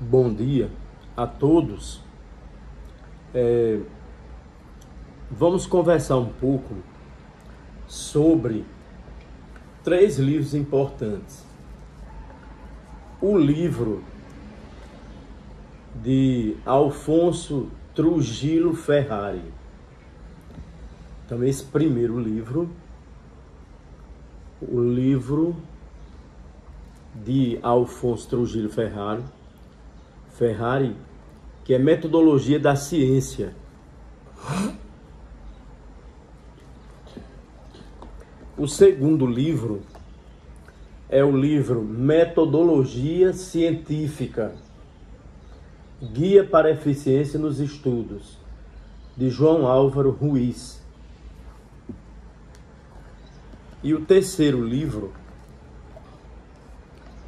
Bom dia a todos. Vamos conversar um pouco sobre 3 livros importantes. O livro de Alfonso Trujillo Ferrari. Então, esse primeiro livro, o livro de Alfonso Trujillo Ferrari, que é Metodologia da Ciência. O segundo livro é o livro Metodologia Científica, Guia para a Eficiência nos Estudos, de João Álvaro Ruiz. E o terceiro livro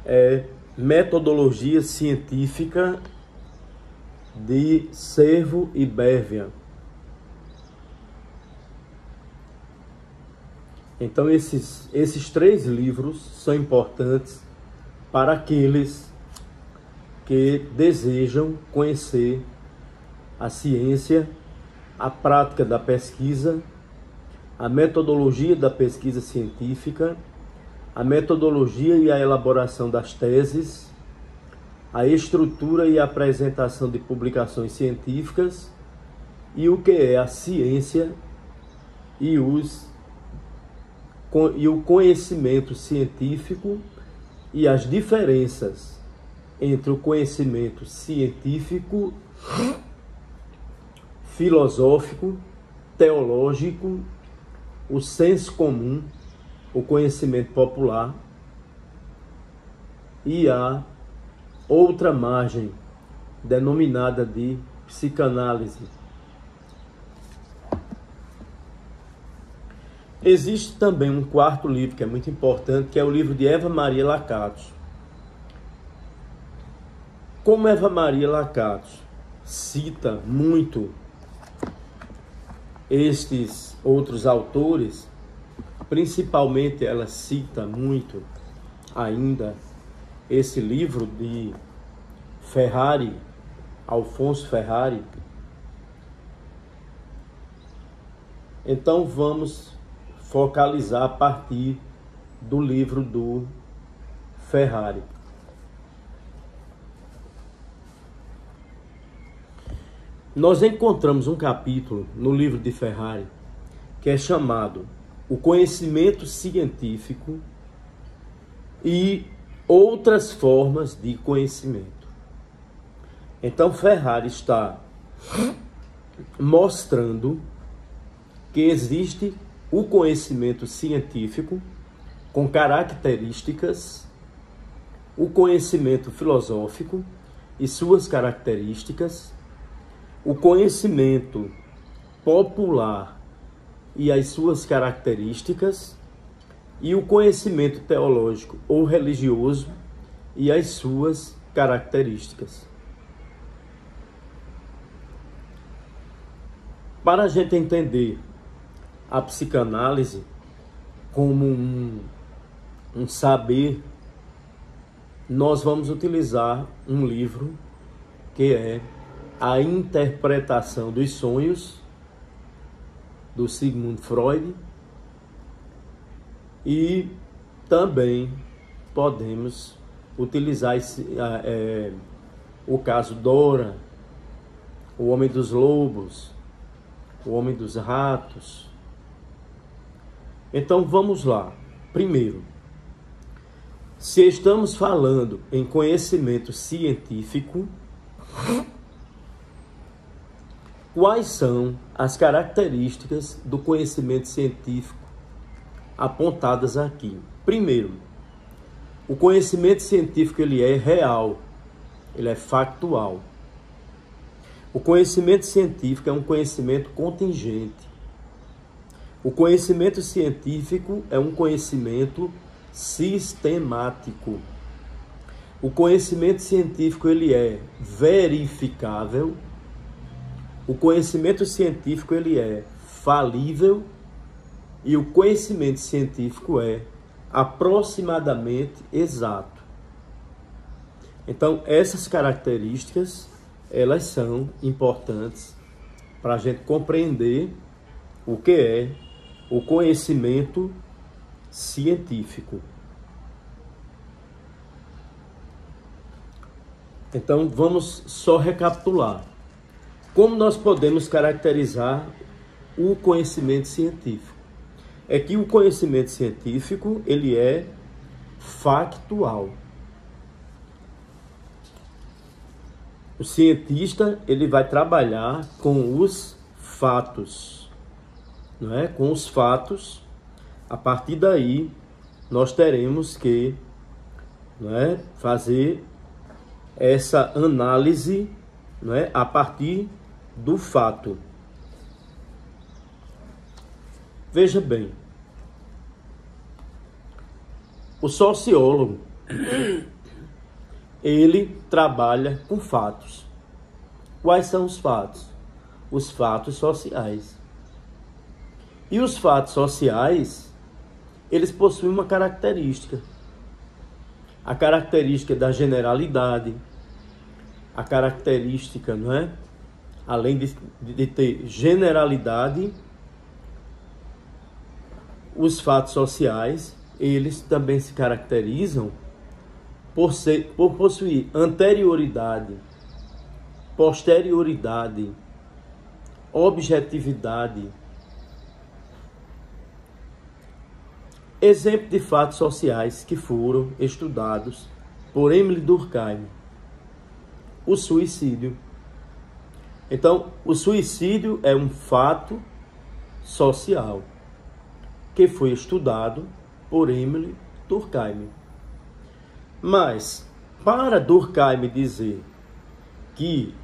é Metodologia Científica, de Cervo e Bervian. Então esses 3 livros são importantes para aqueles que desejam conhecer a ciência, a prática da pesquisa, a metodologia da pesquisa científica, a metodologia e a elaboração das teses, a estrutura e a apresentação de publicações científicas e o que é a ciência e o conhecimento científico e as diferenças entre o conhecimento científico, filosófico, teológico, o senso comum, o conhecimento popular e a outra margem, denominada de psicanálise. Existe também um quarto livro que é muito importante, que é o livro de Eva Maria Lacatus. Como Eva Maria Lacatus cita muito estes outros autores, principalmente ela cita muito ainda esse livro de Ferrari, Alfonso Ferrari. Então vamos focalizar a partir do livro do Ferrari. Nós encontramos um capítulo no livro de Ferrari que é chamado O Conhecimento Científico e Outras Formas de Conhecimento. Então Ferrari está mostrando que existe o conhecimento científico com características, o conhecimento filosófico e suas características, o conhecimento popular e as suas características, e o conhecimento teológico ou religioso e as suas características. Para a gente entender a psicanálise como um saber, nós vamos utilizar um livro que é A Interpretação dos Sonhos, do Sigmund Freud, e também podemos utilizar o caso Dora, o Homem dos Lobos, o Homem dos Ratos. Então vamos lá. Primeiro, se estamos falando em conhecimento científico, quais são as características do conhecimento científico apontadas aqui? Primeiro, o conhecimento científico ele é real, ele é factual. O conhecimento científico é um conhecimento contingente. O conhecimento científico é um conhecimento sistemático. O conhecimento científico ele é verificável. O conhecimento científico ele é falível e o conhecimento científico é aproximadamente exato. Então, essas características, elas são importantes para a gente compreender o que é o conhecimento científico. Então, vamos só recapitular. Como nós podemos caracterizar o conhecimento científico? É que o conhecimento científico, ele é factual. O cientista, ele vai trabalhar com os fatos, não é? Com os fatos. A partir daí, nós teremos que, não é, fazer essa análise, não é, a partir do fato. Veja bem, o sociólogo, ele trabalha com fatos. Quais são os fatos? Os fatos sociais. E os fatos sociais, eles possuem uma característica. A característica da generalidade, a característica, não é? Além de ter generalidade, os fatos sociais, eles também se caracterizam por possuir anterioridade, posterioridade, objetividade. Exemplo de fatos sociais que foram estudados por Emile Durkheim. O suicídio. Então, o suicídio é um fato social que foi estudado por Emile Durkheim. Mas, para Durkheim dizer que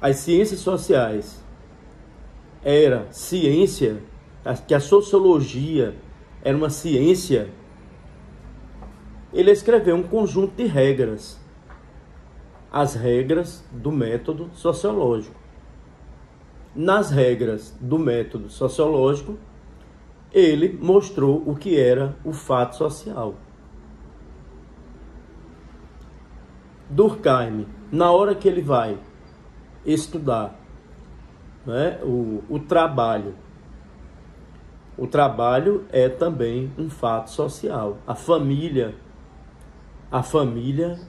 as ciências sociais era ciência, que a sociologia era uma ciência, ele escreveu um conjunto de regras, as regras do método sociológico. Nas regras do método sociológico, ele mostrou o que era o fato social. Durkheim, na hora que ele vai estudar, né, o trabalho é também um fato social. A família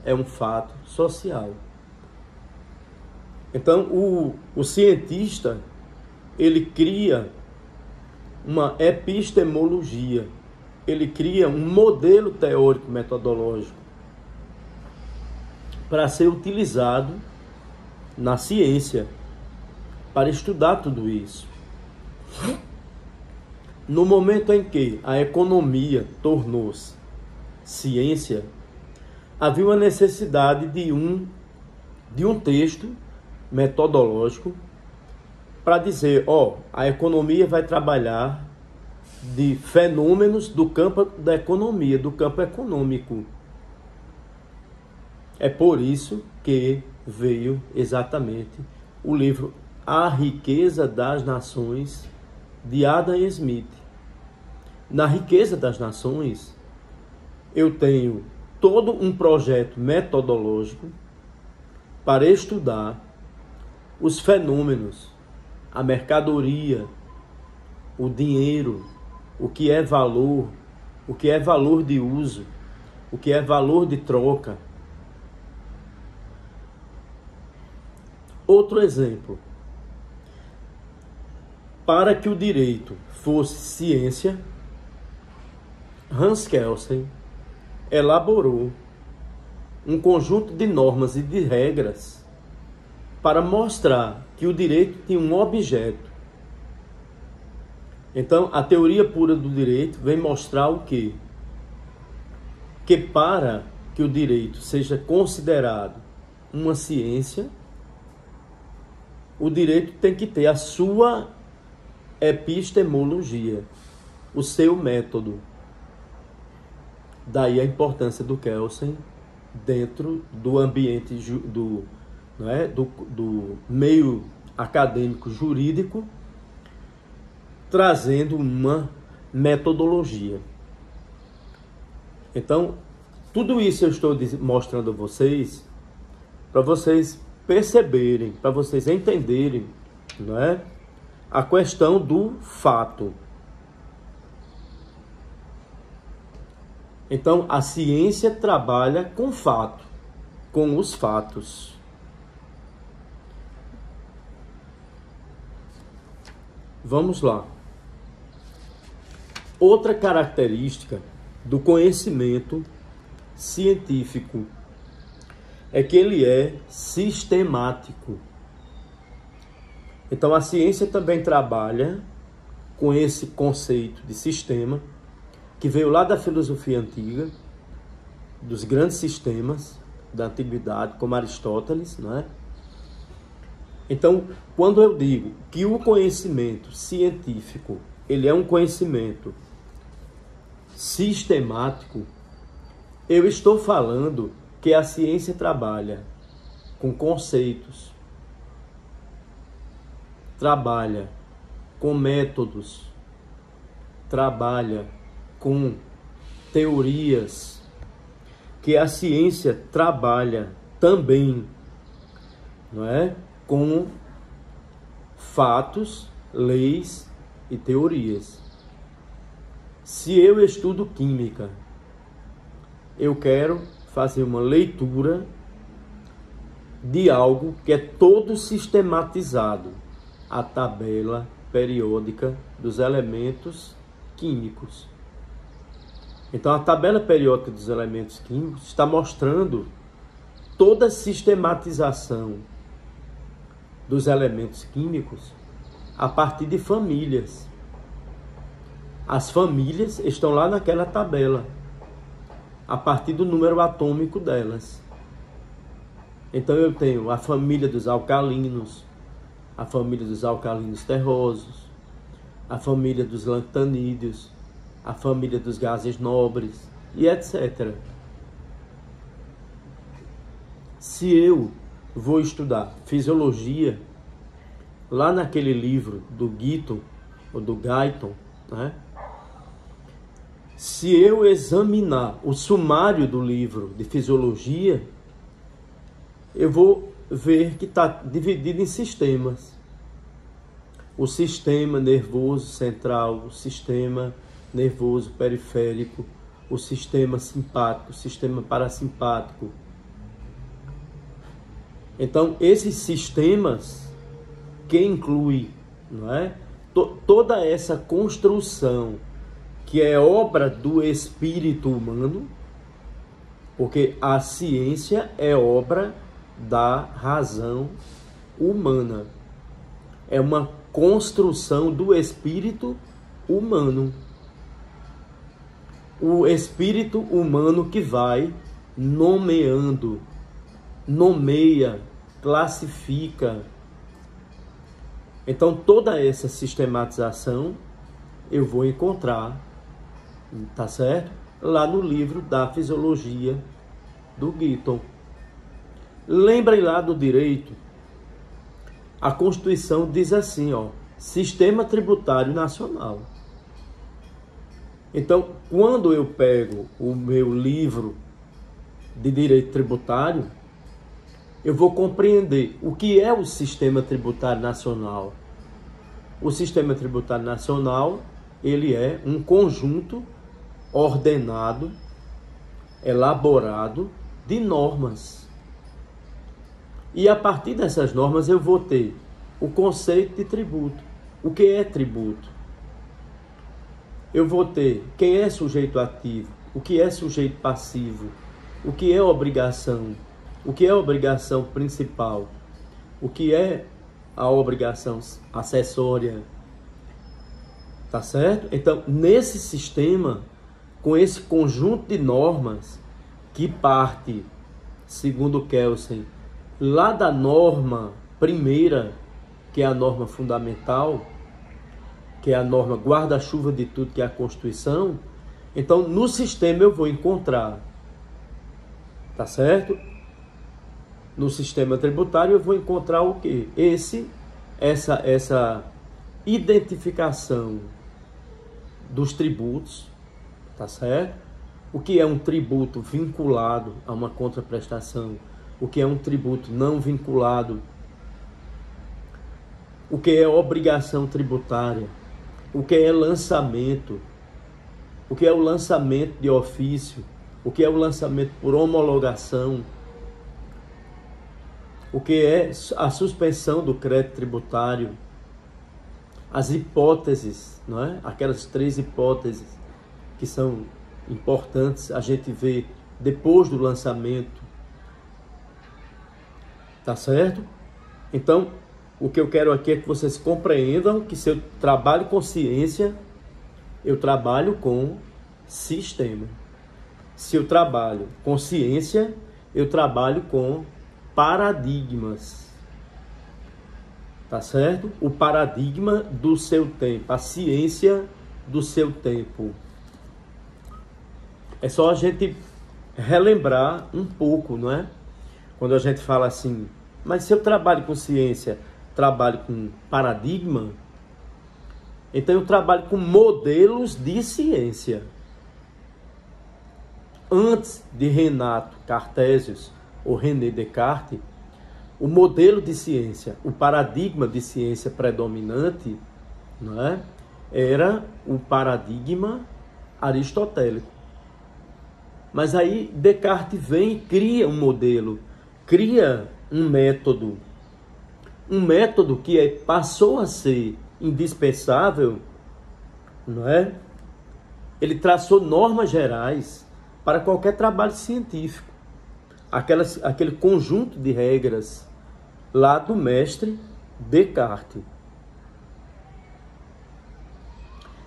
é um fato social. Então, o cientista, ele cria uma epistemologia, ele cria um modelo teórico metodológico para ser utilizado na ciência, para estudar tudo isso. No momento em que a economia tornou-se ciência, havia uma necessidade de um texto metodológico para dizer, a economia vai trabalhar de fenômenos do campo da economia, do campo econômico. É por isso que veio exatamente o livro A Riqueza das Nações, de Adam Smith. Na Riqueza das Nações, eu tenho todo um projeto metodológico para estudar os fenômenos, a mercadoria, o dinheiro, o que é valor de uso, o que é valor de troca. Outro exemplo. Para que o direito fosse ciência, Hans Kelsen elaborou um conjunto de normas e de regras para mostrar que o direito tinha um objeto. Então, a teoria pura do direito vem mostrar o quê? Que para que o direito seja considerado uma ciência, o direito tem que ter a sua epistemologia, o seu método. Daí a importância do Kelsen dentro do ambiente do meio acadêmico jurídico, trazendo uma metodologia. Então, tudo isso eu estou mostrando a vocês para vocês perceberem, para vocês entenderem, não é? A questão do fato. Então, a ciência trabalha com fato, com os fatos. Vamos lá. Outra característica do conhecimento científico é que ele é sistemático. Então, a ciência também trabalha com esse conceito de sistema, que veio lá da filosofia antiga, dos grandes sistemas da antiguidade, como Aristóteles, não é? Então, quando eu digo que o conhecimento científico, ele é um conhecimento sistemático, eu estou falando que a ciência trabalha com conceitos, trabalha com métodos, trabalha com teorias, que a ciência trabalha também, não é? Com fatos, leis e teorias. Se eu estudo química, eu quero fazer uma leitura de algo que é todo sistematizado, a tabela periódica dos elementos químicos. Então, a tabela periódica dos elementos químicos está mostrando toda a sistematização dos elementos químicos a partir de famílias. As famílias estão lá naquela tabela, a partir do número atômico delas. Então, eu tenho a família dos alcalinos, a família dos alcalinos terrosos, a família dos lactanídeos, a família dos gases nobres e etc. Se eu vou estudar fisiologia, lá naquele livro do Guyton, ou do Guyton, né? Se eu examinar o sumário do livro de fisiologia, eu vou ver que está dividido em sistemas. O sistema nervoso central, o sistema nervoso periférico, o sistema simpático, o sistema parasimpático. Então, esses sistemas que inclui, não é? Toda essa construção que é obra do espírito humano, porque a ciência é obra da razão humana. É uma construção do espírito humano. O espírito humano que vai nomeando, nomeia, classifica. Então, toda essa sistematização eu vou encontrar, tá certo? Lá no livro da Fisiologia do Guyton. Lembrem lá do direito, a Constituição diz assim, ó, Sistema Tributário Nacional. Então, quando eu pego o meu livro de direito tributário, eu vou compreender o que é o Sistema Tributário Nacional. O Sistema Tributário Nacional, ele é um conjunto ordenado, elaborado de normas. E a partir dessas normas eu vou ter o conceito de tributo. O que é tributo? Eu vou ter quem é sujeito ativo, o que é sujeito passivo, o que é obrigação, o que é obrigação principal, o que é a obrigação acessória, tá certo? Então, nesse sistema, com esse conjunto de normas que parte, segundo Kelsen, lá da norma primeira, que é a norma fundamental, que é a norma guarda-chuva de tudo, que é a Constituição. Então, no sistema eu vou encontrar, tá certo? No sistema tributário eu vou encontrar o quê? Essa identificação dos tributos, tá certo? O que é um tributo vinculado a uma contraprestação? o que é um tributo não vinculado, o que é obrigação tributária, o que é lançamento, o que é o lançamento de ofício, o que é o lançamento por homologação, o que é a suspensão do crédito tributário, as hipóteses, não é? Aquelas 3 hipóteses que são importantes a gente ver depois do lançamento, tá certo? Então, o que eu quero aqui é que vocês compreendam que se eu trabalho com ciência, eu trabalho com sistema. Se eu trabalho com ciência, eu trabalho com paradigmas. Tá certo? O paradigma do seu tempo, a ciência do seu tempo. É só a gente relembrar um pouco, não é? Quando a gente fala assim, mas se eu trabalho com ciência, trabalho com paradigma, então eu trabalho com modelos de ciência. Antes de Renato Cartesius ou René Descartes, o modelo de ciência, o paradigma de ciência predominante, não é? Era o paradigma aristotélico. Mas aí Descartes vem e cria um modelo, cria um método que passou a ser indispensável, não é? Ele traçou normas gerais para qualquer trabalho científico. Aquele conjunto de regras lá do mestre Descartes.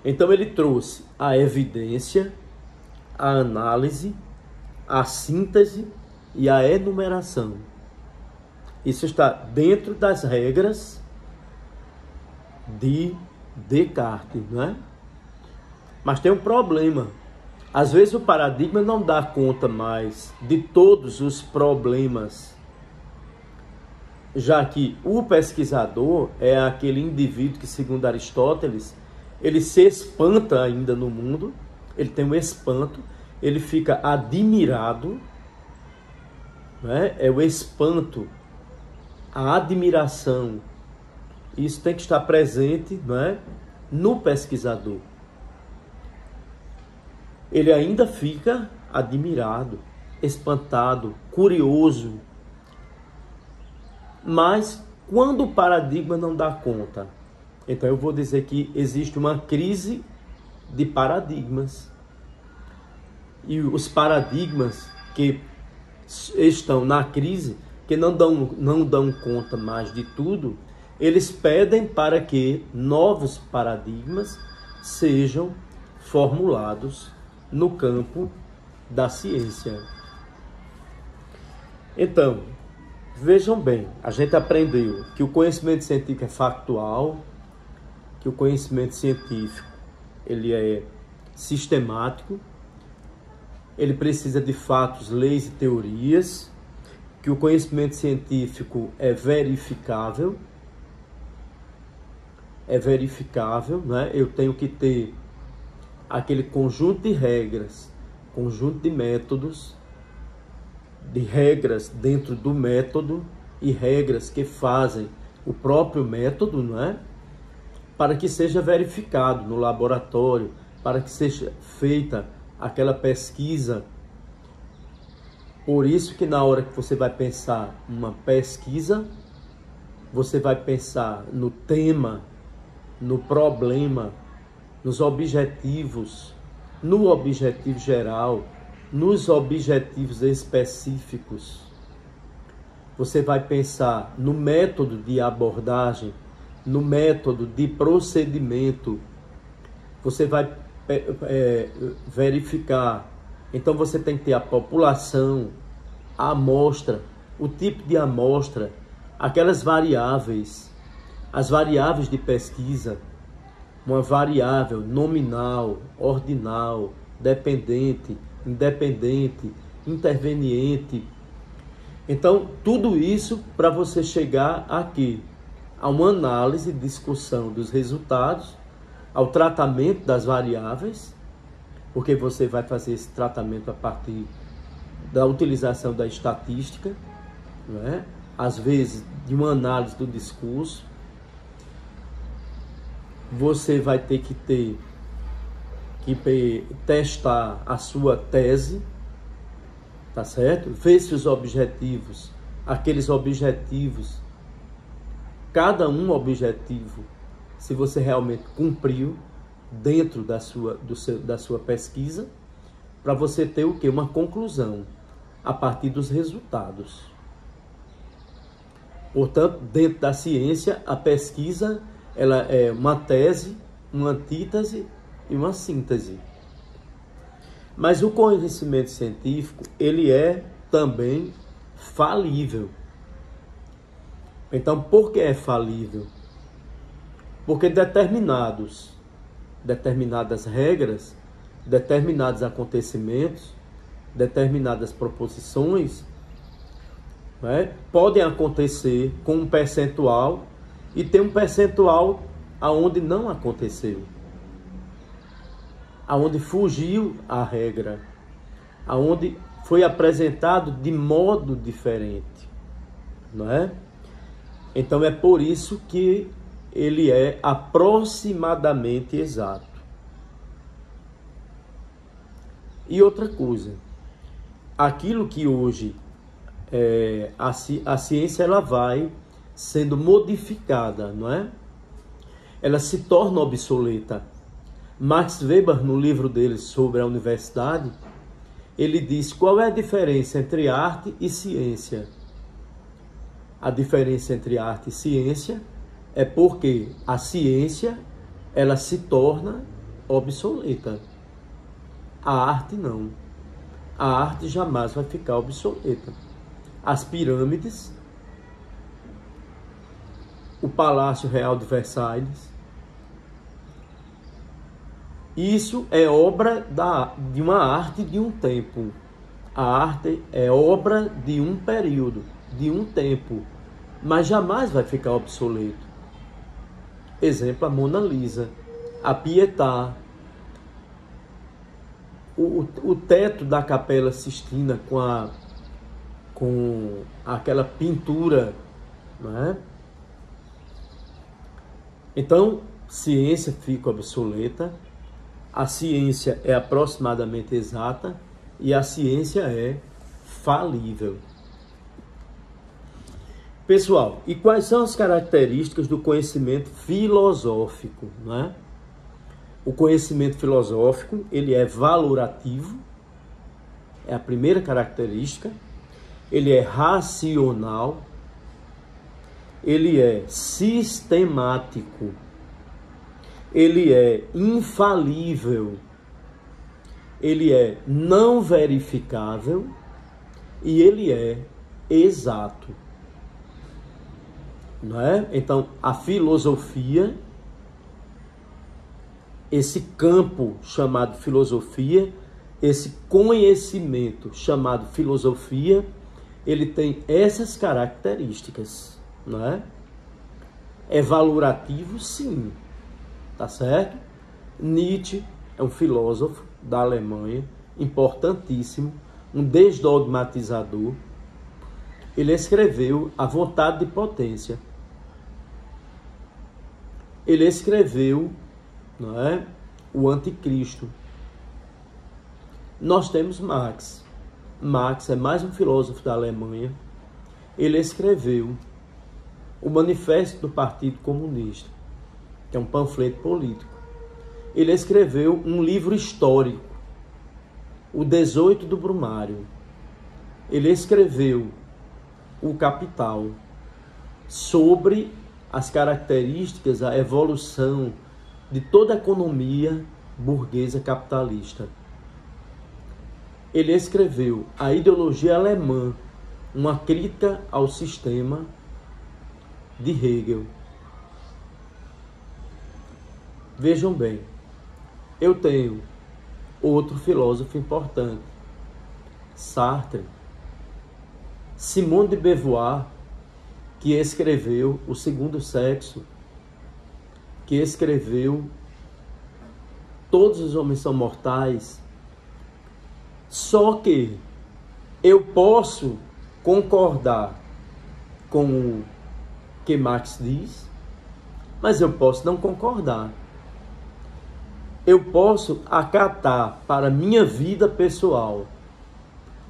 Então ele trouxe a evidência, a análise, a síntese e a enumeração. Isso está dentro das regras de Descartes, não é? Mas tem um problema. Às vezes o paradigma não dá conta mais de todos os problemas, já que o pesquisador é aquele indivíduo que, segundo Aristóteles, ele se espanta ainda no mundo, ele tem um espanto, ele fica admirado, né? É o espanto, a admiração. Isso tem que estar presente, né, no pesquisador. Ele ainda fica admirado, espantado, curioso. Mas quando o paradigma não dá conta, então eu vou dizer que existe uma crise de paradigmas. E os paradigmas que estão na crise, que não dão conta mais de tudo, eles pedem para que novos paradigmas sejam formulados no campo da ciência. Então, vejam bem, a gente aprendeu que o conhecimento científico é factual, que o conhecimento científico ele é sistemático, ele precisa de fatos, leis e teorias, que o conhecimento científico é verificável, né? Eu tenho que ter aquele conjunto de regras, conjunto de métodos, de regras dentro do método e regras que fazem o próprio método, não é? Para que seja verificado no laboratório, para que seja feita aquela pesquisa. Por isso que na hora que você vai pensar uma pesquisa, você vai pensar no tema, no problema, nos objetivos, no objetivo geral, nos objetivos específicos. Você vai pensar no método de abordagem, no método de procedimento. Você vai verificar. Então você tem que ter a população, a amostra, o tipo de amostra, aquelas variáveis, as variáveis de pesquisa, uma variável nominal, ordinal, dependente, independente, interveniente. Então, tudo isso para você chegar aqui a uma análise e discussão dos resultados, ao tratamento das variáveis, porque você vai fazer esse tratamento a partir da utilização da estatística, não é? Às vezes, de uma análise do discurso, você vai ter que testar a sua tese, tá certo? Ver se os objetivos, aqueles objetivos, cada um objetivo, se você realmente cumpriu dentro da sua pesquisa, para você ter o quê? Uma conclusão a partir dos resultados. Portanto, dentro da ciência, a pesquisa ela é uma tese, uma antítese e uma síntese. Mas o conhecimento científico, ele é também falível. Então, por que é falível? Porque determinadas regras, determinados acontecimentos, determinadas proposições, né, podem acontecer com um percentual e tem um percentual aonde não aconteceu, aonde fugiu a regra, aonde foi apresentado de modo diferente, não é? Então é por isso que ele é aproximadamente exato. E outra coisa, aquilo que hoje a ciência ela vai sendo modificada, não é? Ela se torna obsoleta. Max Weber, no livro dele sobre a universidade, ele diz qual é a diferença entre arte e ciência. A diferença entre arte e ciência é porque a ciência ela se torna obsoleta. A arte não. A arte jamais vai ficar obsoleta. As pirâmides, o Palácio Real de Versalhes, isso é obra de uma arte de um tempo. A arte é obra de um período, de um tempo, mas jamais vai ficar obsoleto. Exemplo, a Mona Lisa, a Pietà, o teto da Capela Sistina com aquela pintura, não é? Então, ciência fica obsoleta, a ciência é aproximadamente exata e a ciência é falível. Pessoal, e quais são as características do conhecimento filosófico, não é? O conhecimento filosófico, ele é valorativo, é a primeira característica. Ele é racional, ele é sistemático, ele é infalível, ele é não verificável e ele é exato. Não é? Então, a filosofia, esse campo chamado filosofia, esse conhecimento chamado filosofia, ele tem essas características, não é? É valorativo, sim, tá certo? Nietzsche é um filósofo da Alemanha, importantíssimo, um desdogmatizador. Ele escreveu A Vontade de Potência. Ele escreveu, não é, o Anticristo. Nós temos Marx. Marx é mais um filósofo da Alemanha. Ele escreveu o Manifesto do Partido Comunista, que é um panfleto político. Ele escreveu um livro histórico, O 18 do Brumário. Ele escreveu O Capital, sobre as características, a evolução de toda a economia burguesa capitalista. Ele escreveu A Ideologia Alemã, uma crítica ao sistema, de Hegel. Vejam bem, eu tenho outro filósofo importante, Sartre, Simone de Beauvoir, que escreveu O Segundo Sexo, que escreveu Todos os Homens São Mortais. Só que eu posso concordar com o que Marx diz, mas eu posso não concordar. Eu posso acatar para minha vida pessoal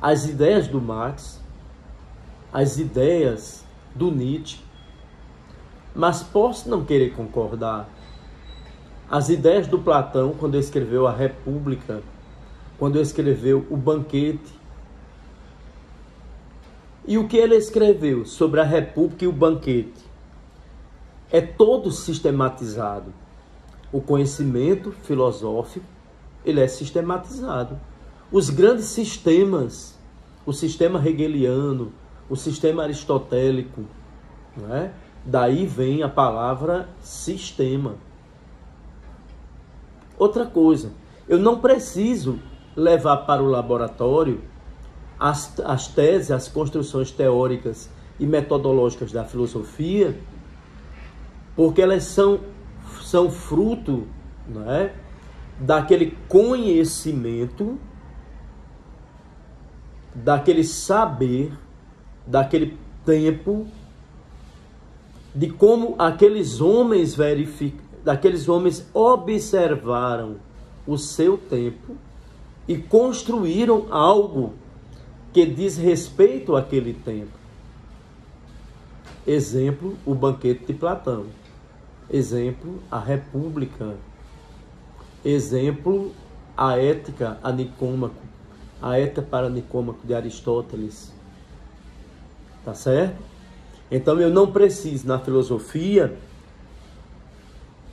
as ideias do Marx, as ideias do Nietzsche, mas posso não querer concordar. As ideias do Platão, quando escreveu a República, quando escreveu o Banquete. E o que ele escreveu sobre a República e o Banquete é todo sistematizado. O conhecimento filosófico, ele é sistematizado. Os grandes sistemas, o sistema hegeliano, o sistema aristotélico, não é? Daí vem a palavra sistema. Outra coisa, eu não preciso levar para o laboratório as teses, as construções teóricas e metodológicas da filosofia, porque elas são fruto, não é, daquele conhecimento, daquele saber, daquele tempo, de como aqueles homens observaram o seu tempo e construíram algo que diz respeito àquele tempo. Exemplo, o Banquete de Platão. Exemplo, a República. Exemplo, a Ética a Nicômaco. A Ética para Nicômaco de Aristóteles. Tá certo? Então eu não preciso, na filosofia,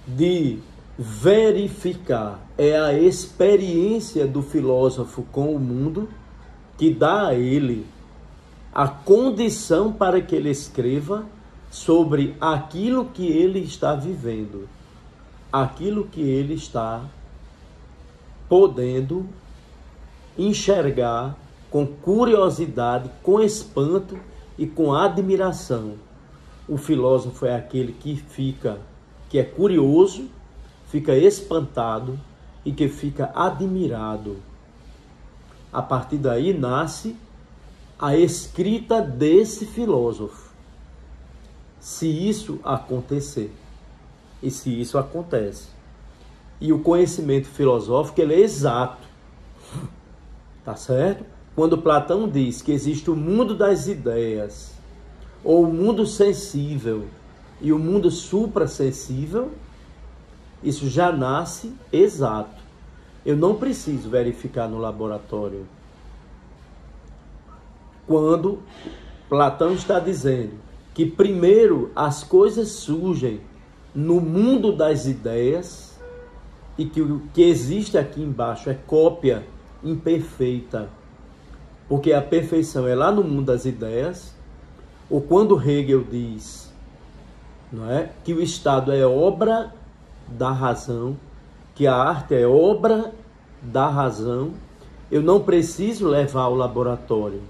de verificar. É a experiência do filósofo com o mundo que dá a ele a condição para que ele escreva sobre aquilo que ele está vivendo, aquilo que ele está podendo enxergar com curiosidade, com espanto e com admiração. O filósofo é aquele que é curioso, fica espantado e que fica admirado. A partir daí nasce a escrita desse filósofo. Se isso acontecer, e se isso acontece. E o conhecimento filosófico, ele é exato. Tá certo? Quando Platão diz que existe o mundo das ideias, ou o mundo sensível e o mundo suprassensível, isso já nasce exato. Eu não preciso verificar no laboratório. Quando Platão está dizendo que primeiro as coisas surgem no mundo das ideias e que o que existe aqui embaixo é cópia imperfeita, porque a perfeição é lá no mundo das ideias, ou quando Hegel diz, não é, que o Estado é obra da razão, que a arte é obra da razão, eu não preciso levar ao laboratório.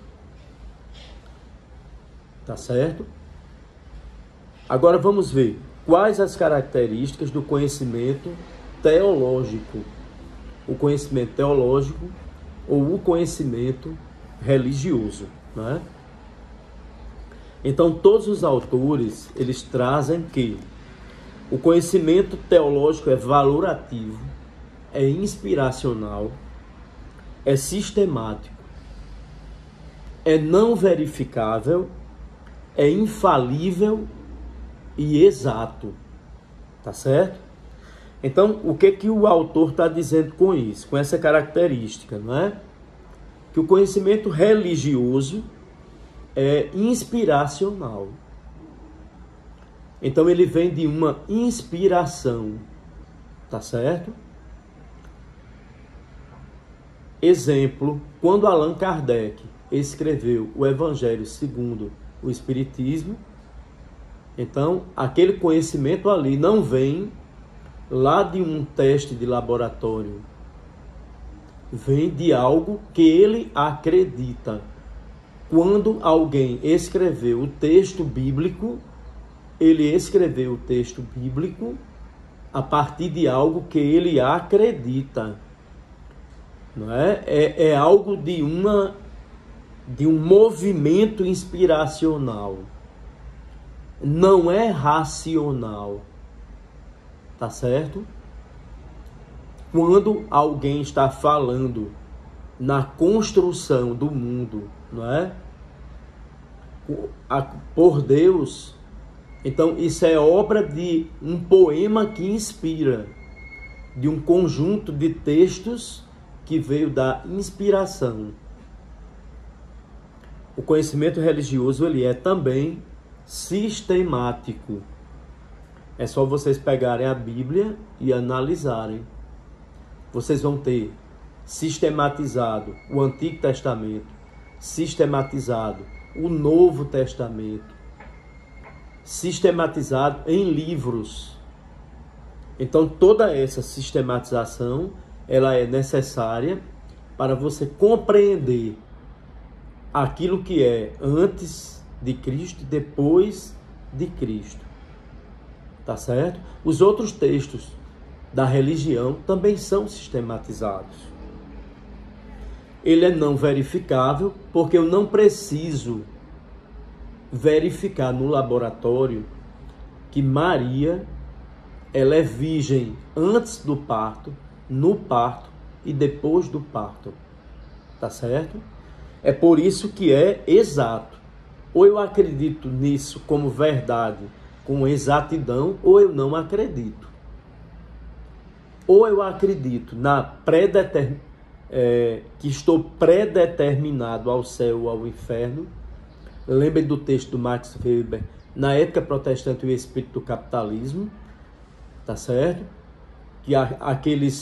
Tá certo? Agora vamos ver quais as características do conhecimento teológico. O conhecimento teológico ou o conhecimento religioso, né? Então, todos os autores, eles trazem que o conhecimento teológico é valorativo, é inspiracional, é sistemático, é não verificável, é infalível e exato. Tá certo? Então, o que o autor está dizendo com isso? Com essa característica, não é? Que o conhecimento religioso é inspiracional. Então, ele vem de uma inspiração. Tá certo? Exemplo, quando Allan Kardec escreveu o Evangelho segundo o Espiritismo, então, aquele conhecimento ali não vem lá de um teste de laboratório. Vem de algo que ele acredita. Quando alguém escreveu o texto bíblico, ele escreveu o texto bíblico a partir de algo que ele acredita. Não é? É algo de um movimento inspiracional. não é racional, tá certo? Quando alguém está falando na construção do mundo, não é? Por Deus, então isso é obra de um poema que inspira, de um conjunto de textos que veio da inspiração. O conhecimento religioso, ele é também sistemático. É só vocês pegarem a Bíblia e analisarem. Vocês vão ter sistematizado o Antigo Testamento, sistematizado o Novo Testamento, sistematizado em livros. Então, toda essa sistematização, ela é necessária para você compreender aquilo que é antes de Cristo e depois de Cristo. Tá certo? Os outros textos da religião também são sistematizados. Ele é não verificável porque eu não preciso verificar no laboratório que Maria, ela é virgem antes do parto, no parto e depois do parto. Tá certo? É por isso que é exato. Ou eu acredito nisso como verdade, com exatidão, ou eu não acredito. Ou eu acredito que estou predeterminado ao céu ou ao inferno. Lembre do texto do Max Weber, Na Ética Protestante e o Espírito do Capitalismo, tá certo? Que aquele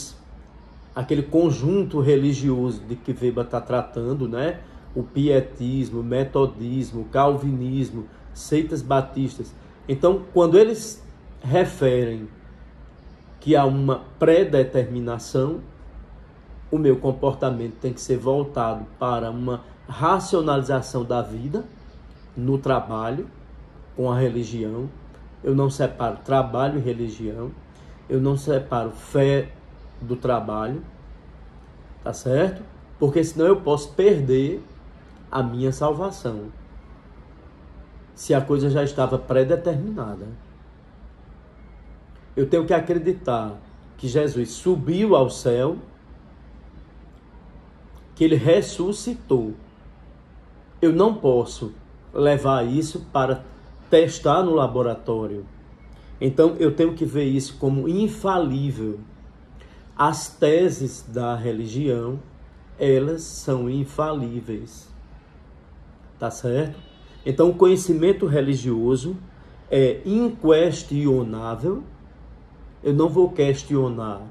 conjunto religioso de que Weber está tratando, né? O pietismo, o metodismo, o calvinismo, seitas batistas. Então, quando eles referem que há uma predeterminação, o meu comportamento tem que ser voltado para uma racionalização da vida no trabalho, com a religião. Eu não separo trabalho e religião. Eu não separo fé do trabalho, tá certo? Porque senão eu posso perder a minha salvação, se a coisa já estava predeterminada. Eu tenho que acreditar que Jesus subiu ao céu, que ele ressuscitou. Eu não posso levar isso para testar no laboratório. Então eu tenho que ver isso como infalível. As teses da religião, elas são infalíveis. Tá certo? Então o conhecimento religioso é inquestionável. Eu não vou questionar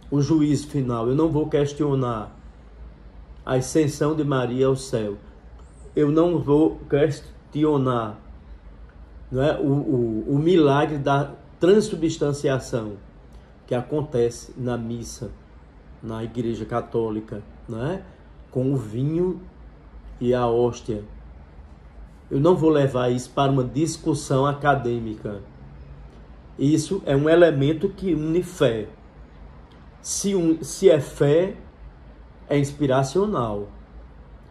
o juízo final. Eu não vou questionar a ascensão de Maria ao céu. Eu não vou questionar, não é, o milagre da transubstanciação que acontece na missa, na Igreja Católica, não é? Com o vinho e a hóstia. Eu não vou levar isso para uma discussão acadêmica. Isso é um elemento que une fé. Se é fé, é inspiracional.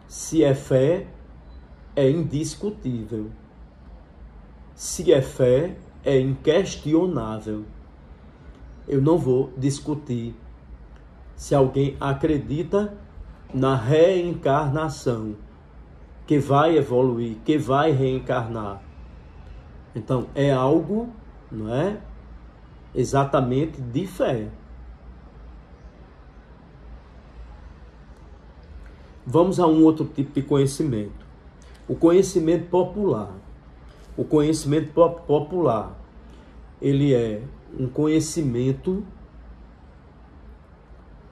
Se é fé, é indiscutível. Se é fé, é inquestionável. Eu não vou discutir se alguém acredita na reencarnação, que vai evoluir, que vai reencarnar. Então, é algo, não é? Exatamente de fé. Vamos a um outro tipo de conhecimento. O conhecimento popular. O conhecimento popular, ele é um conhecimento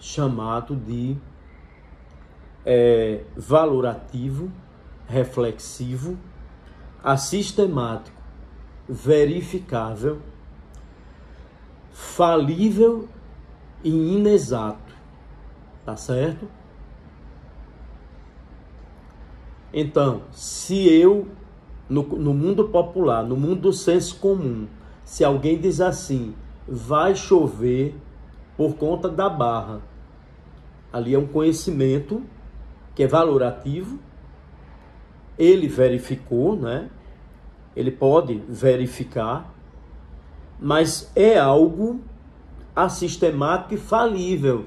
chamado de valorativo, reflexivo, assistemático, verificável, falível e inexato. Tá certo? Então, se eu, no mundo popular, no mundo do senso comum, se alguém diz assim, vai chover por conta da barra, ali é um conhecimento que é valorativo, ele verificou, né? Ele pode verificar, mas é algo assistemático e falível.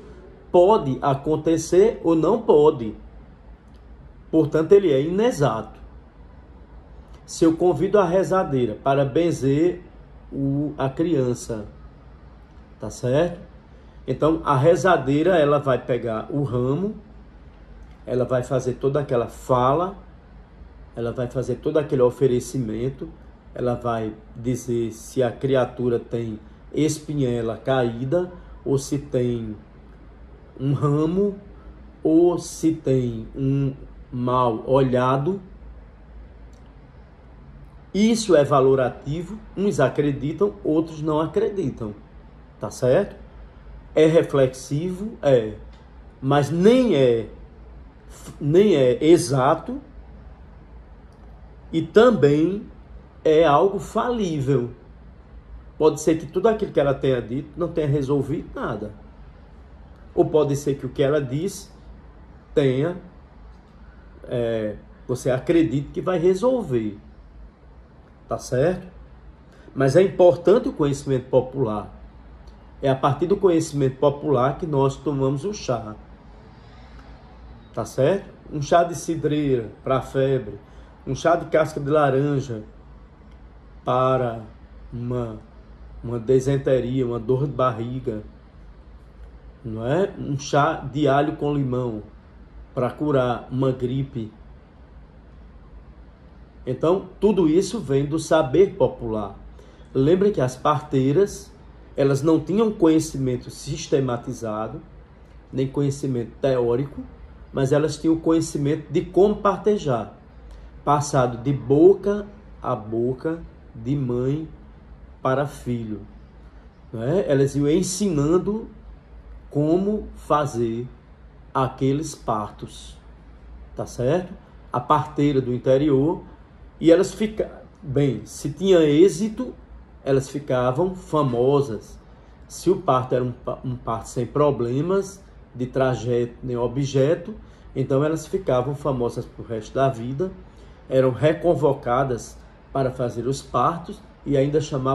Pode acontecer ou não pode. Portanto, ele é inexato. Se eu convido a rezadeira para benzer a criança, tá certo? Então, a rezadeira, ela vai pegar o ramo, ela vai fazer toda aquela fala, ela vai fazer todo aquele oferecimento, ela vai dizer se a criatura tem espinhela caída, ou se tem um ramo, ou se tem um mal olhado. Isso é valorativo, uns acreditam, outros não acreditam, tá certo? É reflexivo, mas nem é exato, e também é algo falível. Pode ser que tudo aquilo que ela tenha dito não tenha resolvido nada. Ou pode ser que o que ela disse tenha, você acredite que vai resolver. Tá certo? Mas é importante o conhecimento popular. É a partir do conhecimento popular que nós tomamos o chá. Tá certo? Um chá de cidreira para febre, um chá de casca de laranja para uma desenteria, uma dor de barriga, não é? Um chá de alho com limão para curar uma gripe. Então, tudo isso vem do saber popular. Lembrem que as parteiras, elas não tinham conhecimento sistematizado, nem conhecimento teórico, mas elas tinham conhecimento de como partejar, passado de boca a boca, de mãe para filho. Não é? Elas iam ensinando como fazer aqueles partos, tá certo? A parteira do interior. E elas ficavam, bem, se tinha êxito, elas ficavam famosas. Se o parto era um parto sem problemas, de trajeto nem objeto, então elas ficavam famosas pro resto da vida, eram reconvocadas para fazer os partos e ainda chamavam